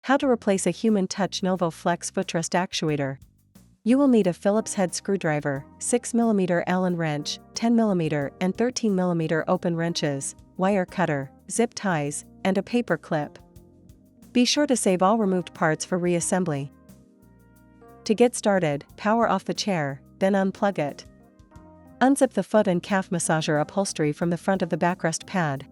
How to replace a Human Touch Novo Flex Footrest Actuator. You will need a Phillips head screwdriver, 6mm Allen wrench, 10mm and 13mm open wrenches, wire cutter, zip ties, and a paper clip. Be sure to save all removed parts for reassembly. To get started, power off the chair, then unplug it. Unzip the foot and calf massager upholstery from the front of the backrest pad.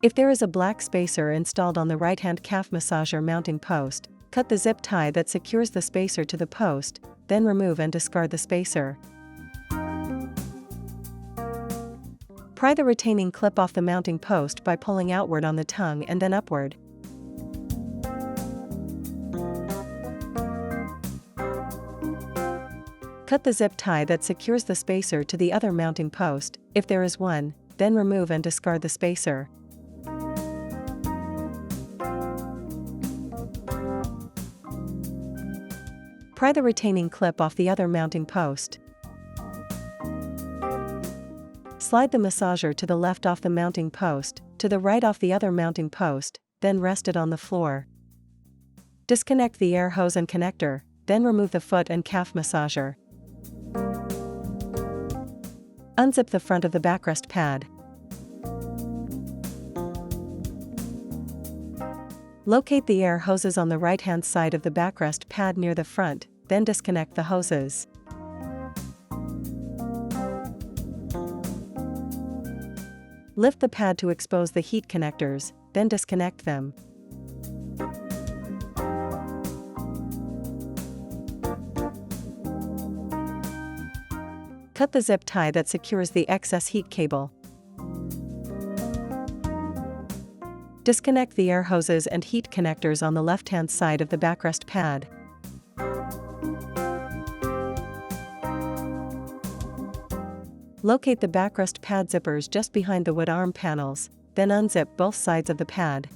If there is a black spacer installed on the right-hand calf massager mounting post, cut the zip tie that secures the spacer to the post, then remove and discard the spacer. Pry the retaining clip off the mounting post by pulling outward on the tongue and then upward. Cut the zip tie that secures the spacer to the other mounting post, if there is one, then remove and discard the spacer. Pry the retaining clip off the other mounting post. Slide the massager to the left off the mounting post, to the right off the other mounting post, then rest it on the floor. Disconnect the air hose and connector, then remove the foot and calf massager. Unzip the front of the backrest pad. Locate the air hoses on the right-hand side of the backrest pad near the front, then disconnect the hoses. Lift the pad to expose the heat connectors, then disconnect them. Cut the zip tie that secures the excess heat cable. Disconnect the air hoses and heat connectors on the left-hand side of the backrest pad. Locate the backrest pad zippers just behind the wood arm panels, then unzip both sides of the pad.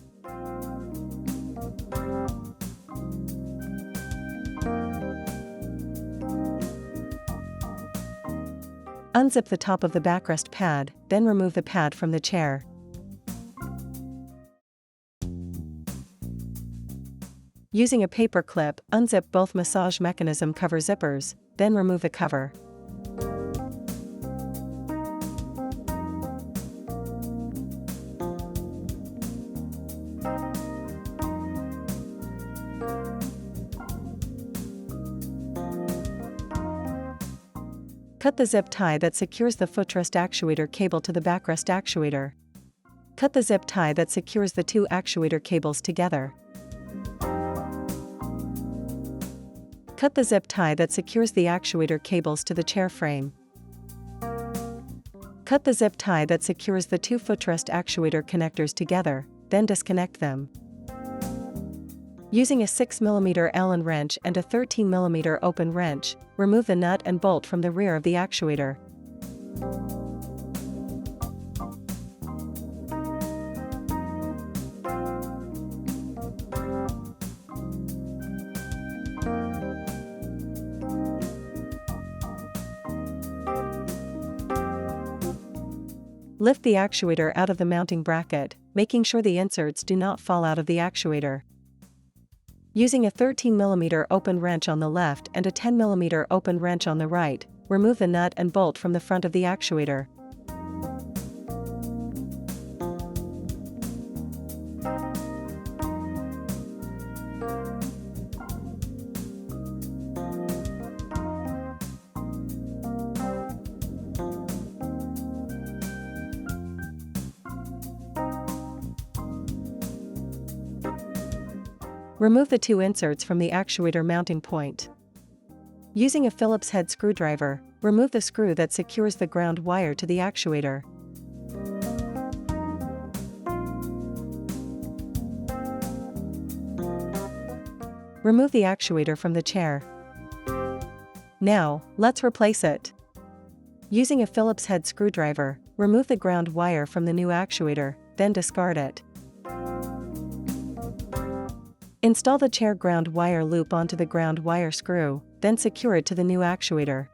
Unzip the top of the backrest pad, then remove the pad from the chair. Using a paper clip, unzip both massage mechanism cover zippers, then remove the cover. Cut the zip tie that secures the Footrest Actuator cable to the backrest actuator. Cut the zip tie that secures the two actuator cables together. Cut the zip tie that secures the actuator cables to the chair frame. Cut the zip tie that secures the two Footrest Actuator connectors together, then disconnect them. Using a 6mm Allen wrench and a 13mm open wrench, remove the nut and bolt from the rear of the actuator. Lift the actuator out of the mounting bracket, making sure the inserts do not fall out of the actuator. Using a 13mm open wrench on the left and a 10mm open wrench on the right, remove the nut and bolt from the front of the actuator. Remove the two inserts from the actuator mounting point. Using a Phillips head screwdriver, remove the screw that secures the ground wire to the actuator. Remove the actuator from the chair. Now, let's replace it. Using a Phillips head screwdriver, remove the ground wire from the new actuator, then discard it. Install the chair ground wire loop onto the ground wire screw, then secure it to the new actuator.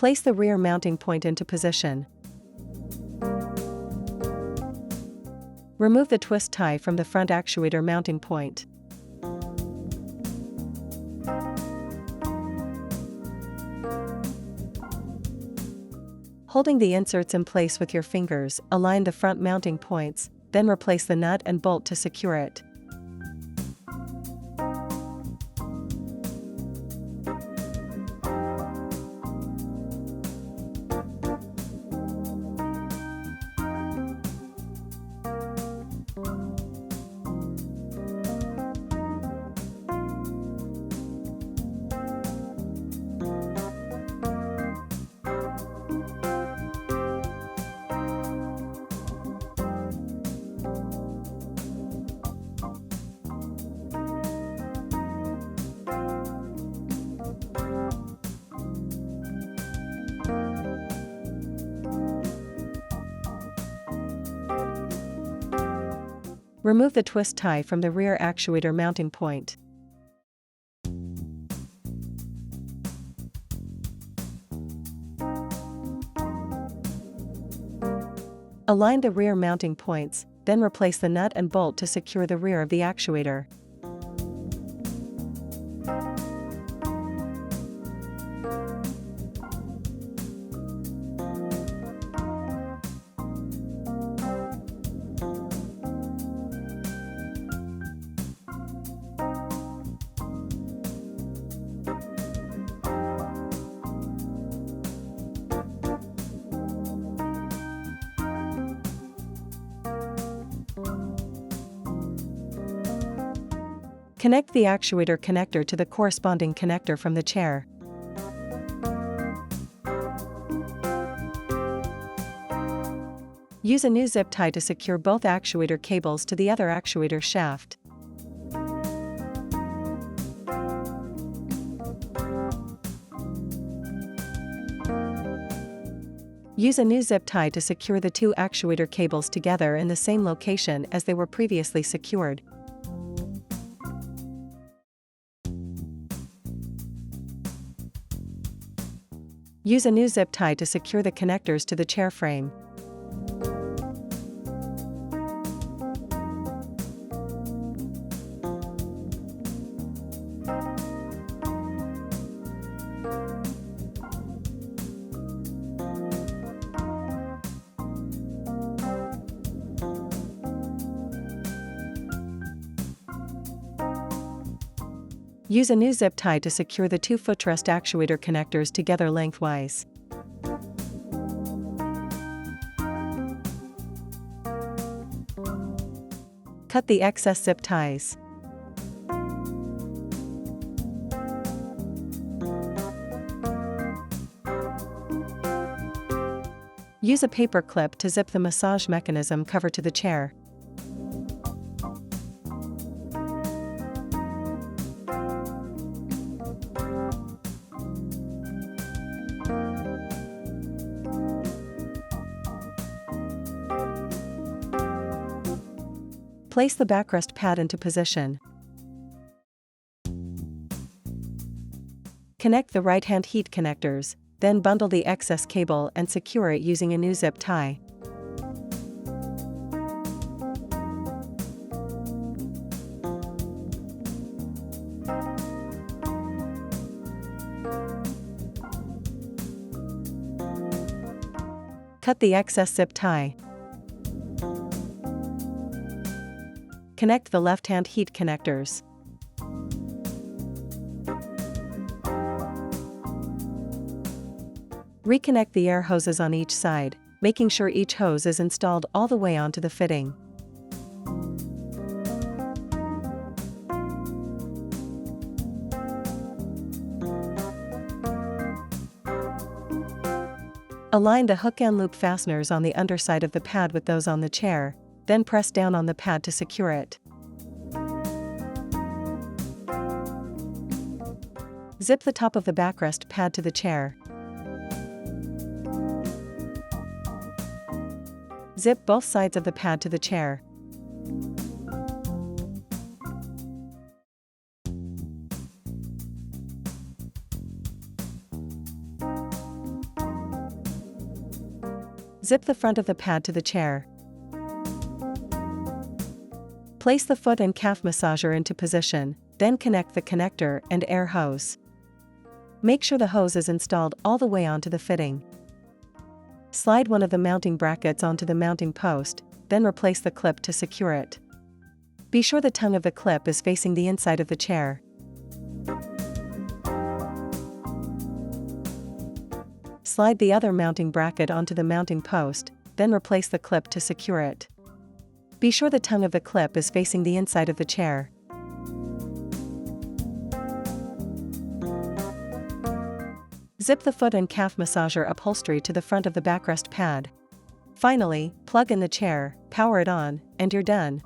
Place the rear mounting point into position. Remove the twist tie from the front actuator mounting point. Holding the inserts in place with your fingers, align the front mounting points, then replace the nut and bolt to secure it. Remove the twist tie from the rear actuator mounting point. Align the rear mounting points, then replace the nut and bolt to secure the rear of the actuator. Connect the actuator connector to the corresponding connector from the chair. Use a new zip tie to secure both actuator cables to the other actuator shaft. Use a new zip tie to secure the two actuator cables together in the same location as they were previously secured. Use a new zip tie to secure the connectors to the chair frame. Use a new zip tie to secure the two footrest actuator connectors together lengthwise. Cut the excess zip ties. Use a paper clip to zip the massage mechanism cover to the chair. Place the backrest pad into position. Connect the right-hand heat connectors, then bundle the excess cable and secure it using a new zip tie. Cut the excess zip tie. Connect the left-hand heat connectors. Reconnect the air hoses on each side, making sure each hose is installed all the way onto the fitting. Align the hook and loop fasteners on the underside of the pad with those on the chair, then press down on the pad to secure it. Zip the top of the backrest pad to the chair. Zip both sides of the pad to the chair. Zip the front of the pad to the chair. Place the foot and calf massager into position, then connect the connector and air hose. Make sure the hose is installed all the way onto the fitting. Slide one of the mounting brackets onto the mounting post, then replace the clip to secure it. Be sure the tongue of the clip is facing the inside of the chair. Slide the other mounting bracket onto the mounting post, then replace the clip to secure it. Be sure the tongue of the clip is facing the inside of the chair. Zip the foot and calf massager upholstery to the front of the backrest pad. Finally, plug in the chair, power it on, and you're done.